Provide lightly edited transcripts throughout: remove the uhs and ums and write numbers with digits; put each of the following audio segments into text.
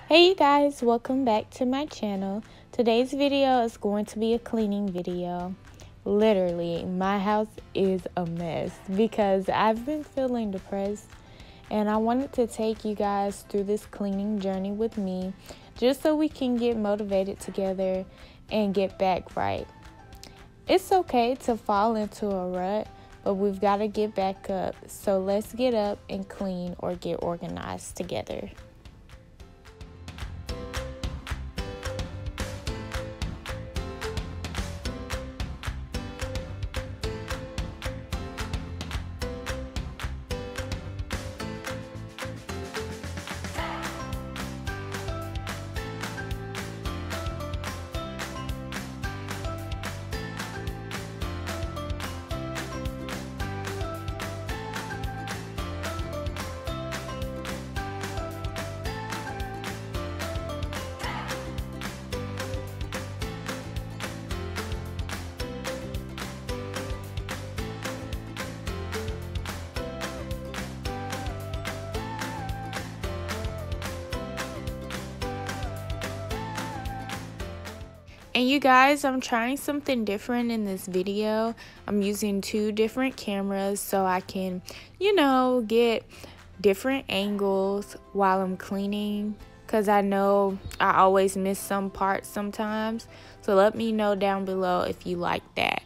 Hey you guys, welcome back to my channel. Today's video is going to be a cleaning video. Literally, my house is a mess because I've been feeling depressed and I wanted to take you guys through this cleaning journey with me just so we can get motivated together and get back right. It's okay to fall into a rut, but we've got to get back up. So let's get up and clean or get organized together. And you guys, I'm trying something different in this video. I'm using two different cameras so I can, get different angles while I'm cleaning. Because I know I always miss some parts sometimes. So let me know down below if you like that.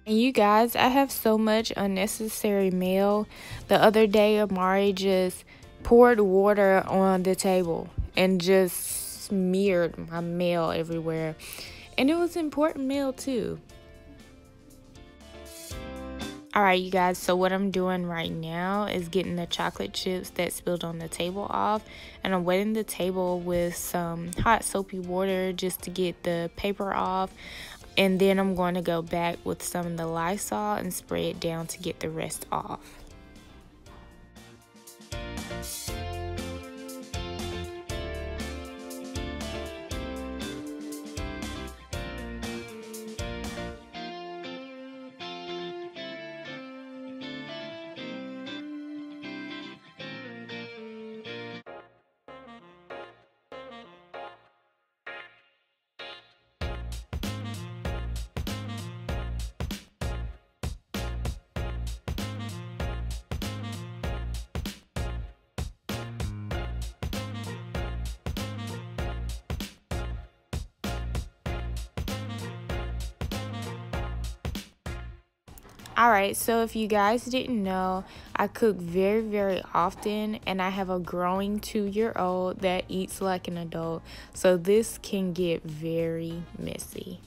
And you guys, I have so much unnecessary mail. The other day, Amare just poured water on the table and just smeared my mail everywhere. And it was important mail too. Alright you guys, so what I'm doing right now is getting the chocolate chips that spilled on the table off. And I'm wetting the table with some hot soapy water just to get the paper off. And then I'm going to go back with some of the Lysol and spray it down to get the rest off. Alright, so if you guys didn't know, I cook very, very often, and I have a growing 2-year-old that eats like an adult, so this can get very messy.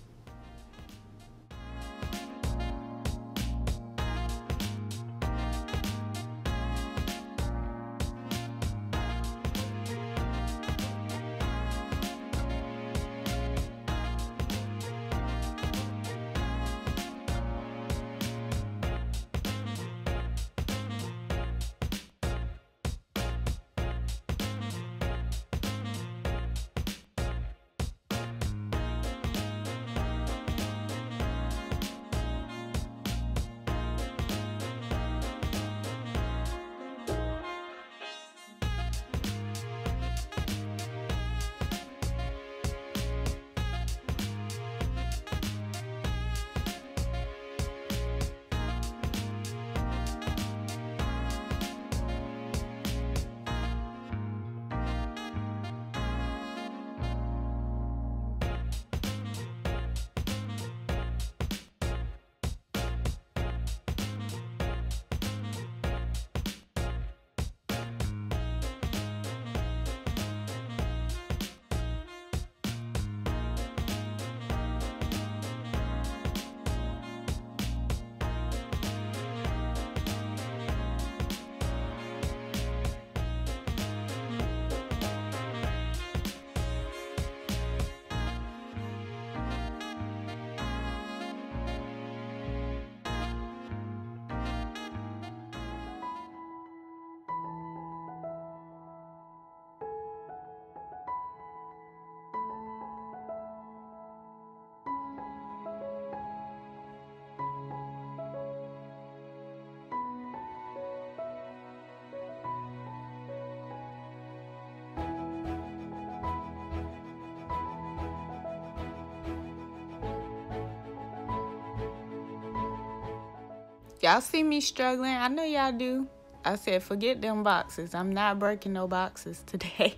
Y'all see me struggling. I know y'all do. I said, forget them boxes. I'm not breaking no boxes today.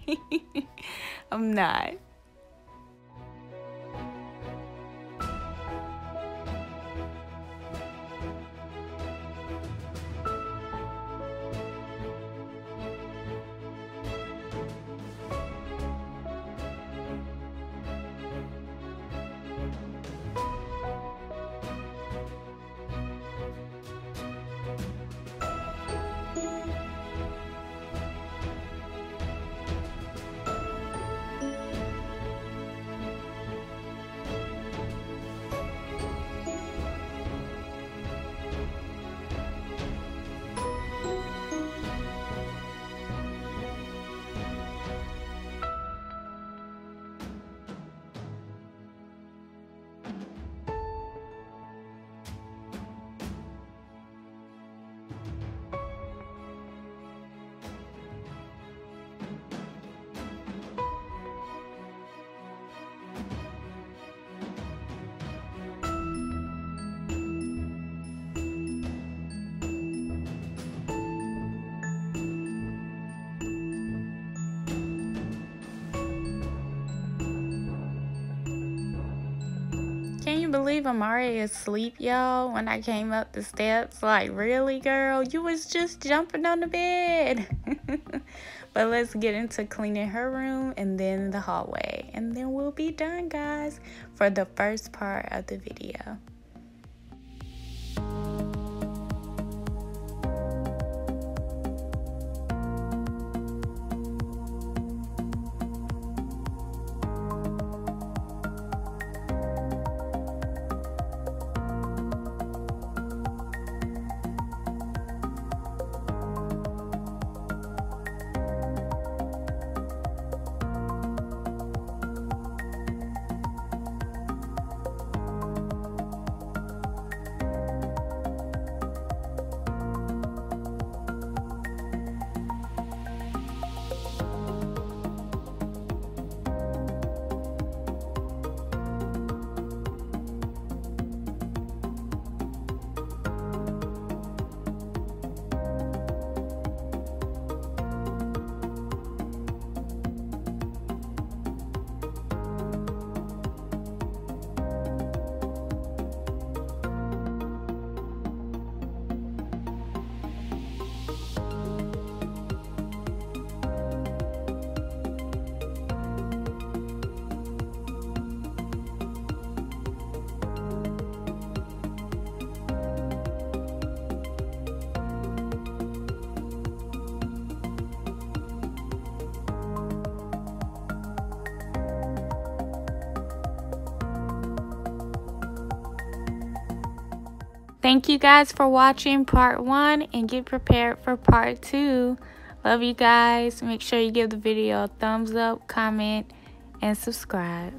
I'm not. Can you believe Amare is asleep, y'all? When I came up the steps, like, really, girl? You was just jumping on the bed. But let's get into cleaning her room and then the hallway. And then we'll be done, guys, for the first part of the video. Thank you guys for watching part 1 and get prepared for part 2. Love you guys. Make sure you give the video a thumbs up, comment, and subscribe.